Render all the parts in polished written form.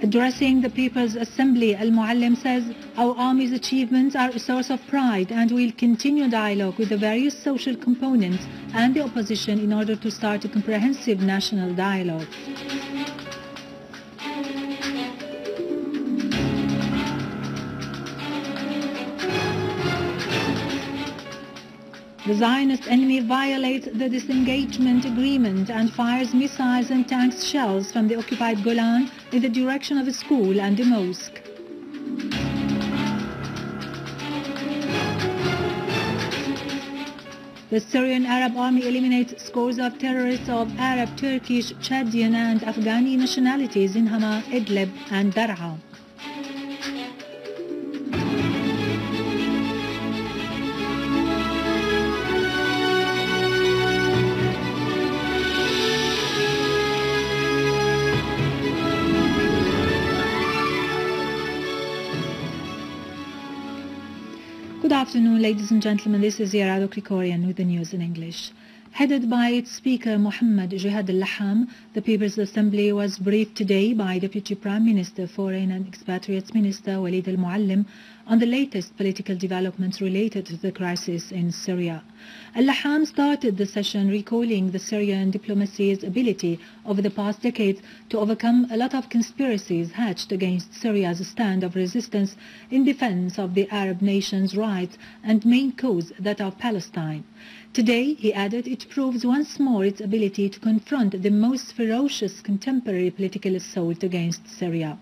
Addressing the People's Assembly, Al-Muallim says, "Our army's achievements are a source of pride and we'll continue dialogue with the various social components and the opposition in order to start a comprehensive national dialogue." The Zionist enemy violates the disengagement agreement and fires missiles and tank shells from the occupied Golan in the direction of a school and a mosque. The Syrian Arab army eliminates scores of terrorists of Arab, Turkish, Chadian and Afghani nationalities in Hama, Idleb and Daraa. Good afternoon, ladies and gentlemen. This is Yabroud Krikorian with the news in English. Headed by its Speaker Mohammed Jihad al-Laham, the People's Assembly was briefed today by Deputy Prime Minister, Foreign and Expatriates Minister Walid al-Muallim on the latest political developments related to the crisis in Syria. Al-Laham started the session recalling the Syrian diplomacy's ability over the past decades to overcome a lot of conspiracies hatched against Syria's stand of resistance in defense of the Arab nation's rights and main cause, that of Palestine. Today, he added, it proves once more its ability to confront the most ferocious contemporary political assault against Syria.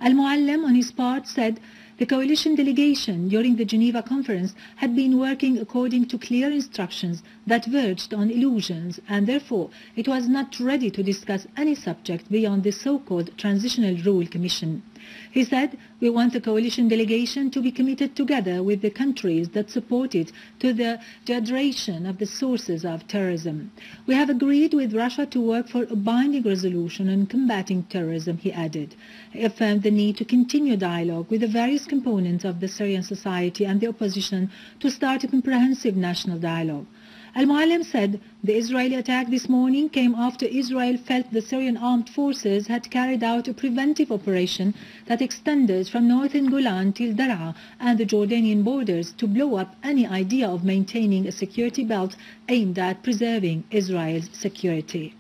Al-Muallim, on his part, said the coalition delegation during the Geneva conference had been working according to clear instructions that verged on illusions, and therefore it was not ready to discuss any subject beyond the so-called Transitional Rule Commission. He said, "We want the coalition delegation to be committed together with the countries that support it to the addressation of the sources of terrorism. We have agreed with Russia to work for a binding resolution on combating terrorism," he added. He affirmed the need to continue dialogue with the various components of the Syrian society and the opposition to start a comprehensive national dialogue. Al-Muallim said the Israeli attack this morning came after Israel felt the Syrian armed forces had carried out a preventive operation that extended from northern Golan till Daraa and the Jordanian borders to blow up any idea of maintaining a security belt aimed at preserving Israel's security.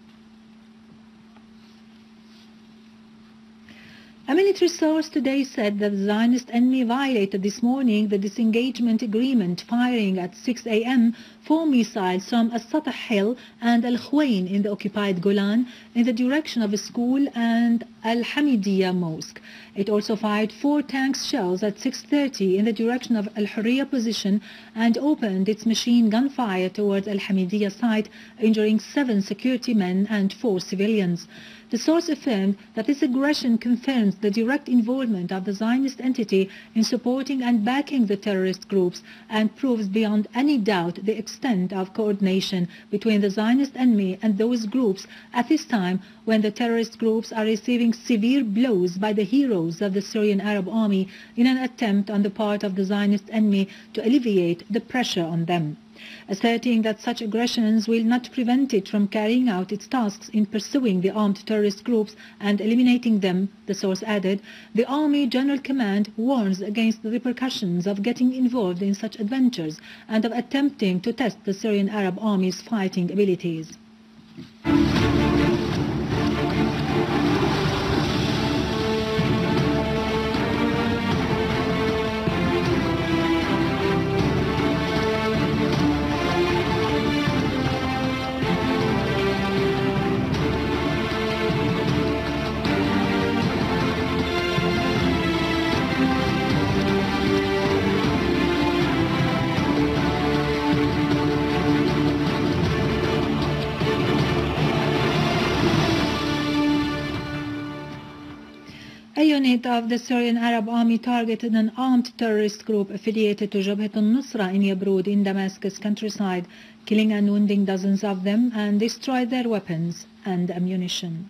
A military source today said that the Zionist enemy violated this morning the disengagement agreement, firing at 6 a.m. 4 missiles from al-Satah Hill and al-Khwain in the occupied Golan in the direction of a school and al-Hamidiyya mosque. It also fired 4 tank shells at 6:30 in the direction of al-Hurriya position and opened its machine gun fire towards al-Hamidiyya site, injuring 7 security men and 4 civilians. The source affirmed that this aggression confirms the direct involvement of the Zionist entity in supporting and backing the terrorist groups and proves beyond any doubt the extent of coordination between the Zionist enemy and those groups at this time when the terrorist groups are receiving severe blows by the heroes of the Syrian Arab army in an attempt on the part of the Zionist enemy to alleviate the pressure on them. Asserting that such aggressions will not prevent it from carrying out its tasks in pursuing the armed terrorist groups and eliminating them, the source added, the Army General Command warns against the repercussions of getting involved in such adventures and of attempting to test the Syrian Arab Army's fighting abilities. A unit of the Syrian Arab Army targeted an armed terrorist group affiliated to Jabhat al-Nusra in Yabroud in Damascus countryside, killing and wounding dozens of them and destroyed their weapons and ammunition.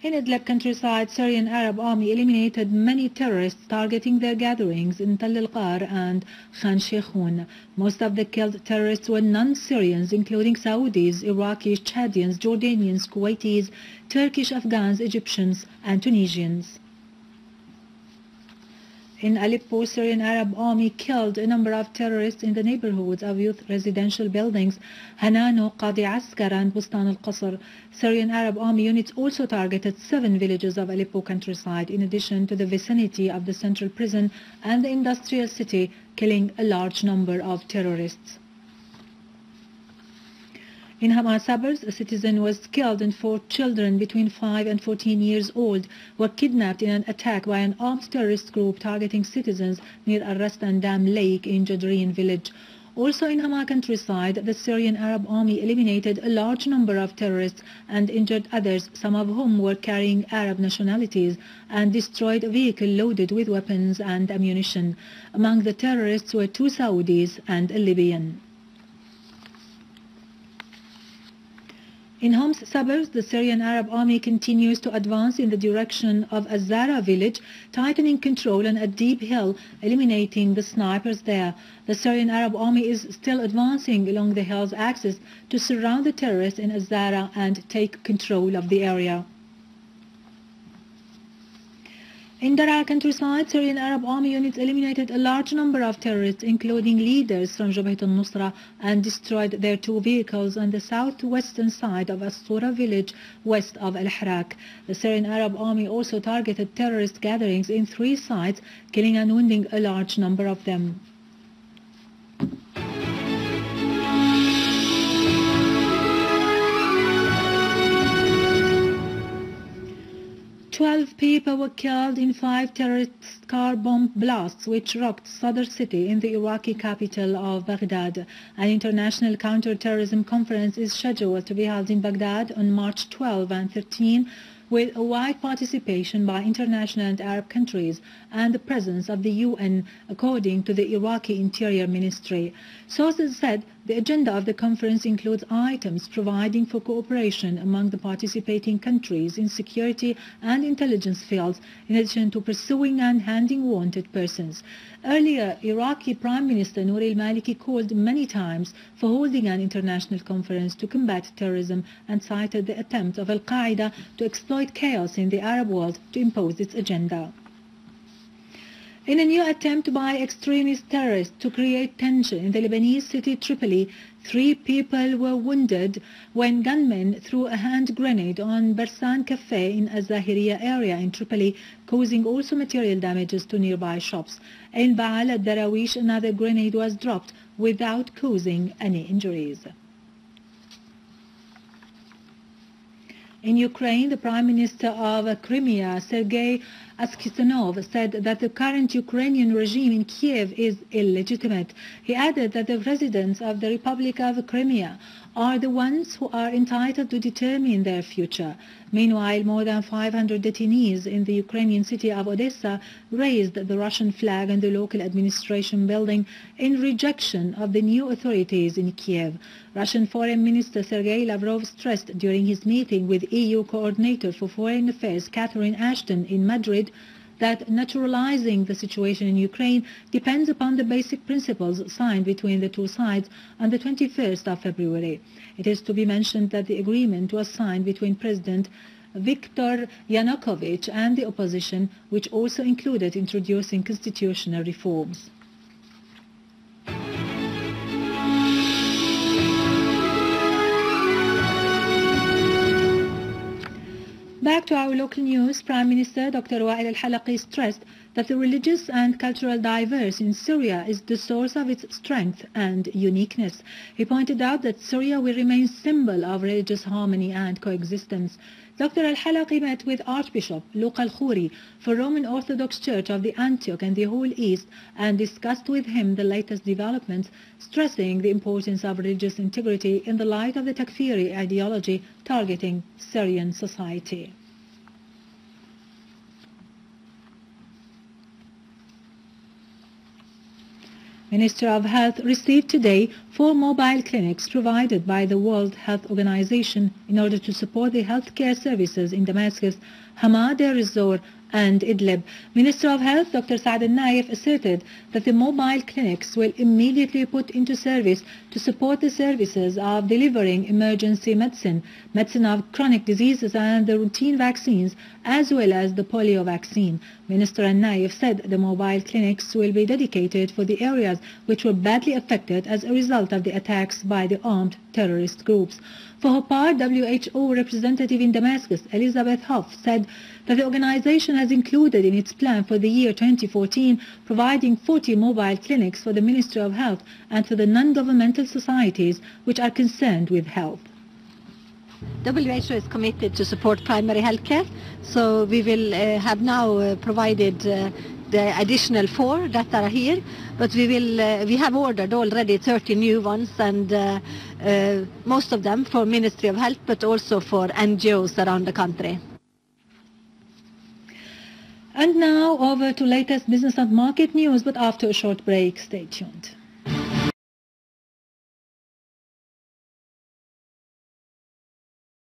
In Idleb countryside, Syrian Arab army eliminated many terrorists targeting their gatherings in Tal al-Qar and Khan Sheikhoun. Most of the killed terrorists were non-Syrians, including Saudis, Iraqis, Chadians, Jordanians, Kuwaitis, Turkish, Afghans, Egyptians, and Tunisians. In Aleppo, Syrian Arab army killed a number of terrorists in the neighborhoods of youth residential buildings Hanano, Qadi Askar, and Bustan al-Qasr. Syrian Arab army units also targeted 7 villages of Aleppo countryside, in addition to the vicinity of the central prison and the industrial city, killing a large number of terrorists. In Hama suburbs, a citizen was killed and 4 children between 5 and 14 years old were kidnapped in an attack by an armed terrorist group targeting citizens near Al-Rastan Dam Lake in Jordanian village. Also in Hama countryside, the Syrian Arab army eliminated a large number of terrorists and injured others, some of whom were carrying Arab nationalities, and destroyed a vehicle loaded with weapons and ammunition. Among the terrorists were 2 Saudis and a Libyan. In Homs suburbs, the Syrian Arab army continues to advance in the direction of Daraa village, tightening control on a deep hill, eliminating the snipers there. The Syrian Arab army is still advancing along the hill's axis to surround the terrorists in Daraa and take control of the area. In Daraa countryside, Syrian Arab army units eliminated a large number of terrorists, including leaders from Jabhat al-Nusra, and destroyed their 2 vehicles on the southwestern side of As-Sura village west of Al-Harak. The Syrian Arab army also targeted terrorist gatherings in 3 sites, killing and wounding a large number of them. 12 people were killed in 5 terrorist car bomb blasts which rocked Sadr city in the Iraqi capital of Baghdad. An international counter-terrorism conference is scheduled to be held in Baghdad on March 12 and 13 with a wide participation by international and Arab countries and the presence of the UN, according to the Iraqi Interior Ministry. Sources said the agenda of the conference includes items providing for cooperation among the participating countries in security and intelligence fields, in addition to pursuing and handing wanted persons. Earlier, Iraqi Prime Minister Noor al-Maliki called many times for holding an international conference to combat terrorism and cited the attempt of al-Qaeda to exploit chaos in the Arab world to impose its agenda. In a new attempt by extremist terrorists to create tension in the Lebanese city Tripoli, 3 people were wounded when gunmen threw a hand grenade on Barsan Cafe in Az-Zahiriya area in Tripoli, causing also material damages to nearby shops. In Baal al-Darawish, another grenade was dropped without causing any injuries. In Ukraine, the Prime Minister of Crimea, Sergei Aksyonov, said that the current Ukrainian regime in Kiev is illegitimate. He added that the residents of the Republic of Crimea are the ones who are entitled to determine their future. Meanwhile, more than 500 detainees in the Ukrainian city of Odessa raised the Russian flag in the local administration building in rejection of the new authorities in Kiev. Russian Foreign Minister Sergei Lavrov stressed during his meeting with EU Coordinator for Foreign Affairs Catherine Ashton in Madrid that naturalizing the situation in Ukraine depends upon the basic principles signed between the 2 sides on the 21st of February. It is to be mentioned that the agreement was signed between President Viktor Yanukovych and the opposition, which also included introducing constitutional reforms. Back to our local news, Prime Minister Dr. Wael al-Halqi stressed that the religious and cultural diverse in Syria is the source of its strength and uniqueness. He pointed out that Syria will remain symbol of religious harmony and coexistence. Dr. al-Halqi met with Archbishop Luq al-Khouri for Roman Orthodox Church of the Antioch and the whole East and discussed with him the latest developments, stressing the importance of religious integrity in the light of the Takfiri ideology targeting Syrian society. Minister of Health received today 4 mobile clinics provided by the World Health Organization in order to support the healthcare services in Damascus, Hama, Deir ez-Zor, and Idleb. Minister of Health Dr. Saad al-Naif asserted that the mobile clinics will immediately put into service to support the services of delivering emergency medicine of chronic diseases and the routine vaccines, as well as the polio vaccine. Minister al-Naif said the mobile clinics will be dedicated for the areas which were badly affected as a result of the attacks by the armed terrorist groups. For her part, WHO representative in Damascus, Elizabeth Hoff, said that the organization has included in its plan for the year 2014 providing 40 mobile clinics for the Ministry of Health and for the non-governmental societies which are concerned with health. WHO is committed to support primary health care, so we will have now provided the additional 4 that are here, but we have ordered already 30 new ones, and most of them for Ministry of Health, but also for NGOs around the country. And now over to latest business and market news, but after a short break, stay tuned.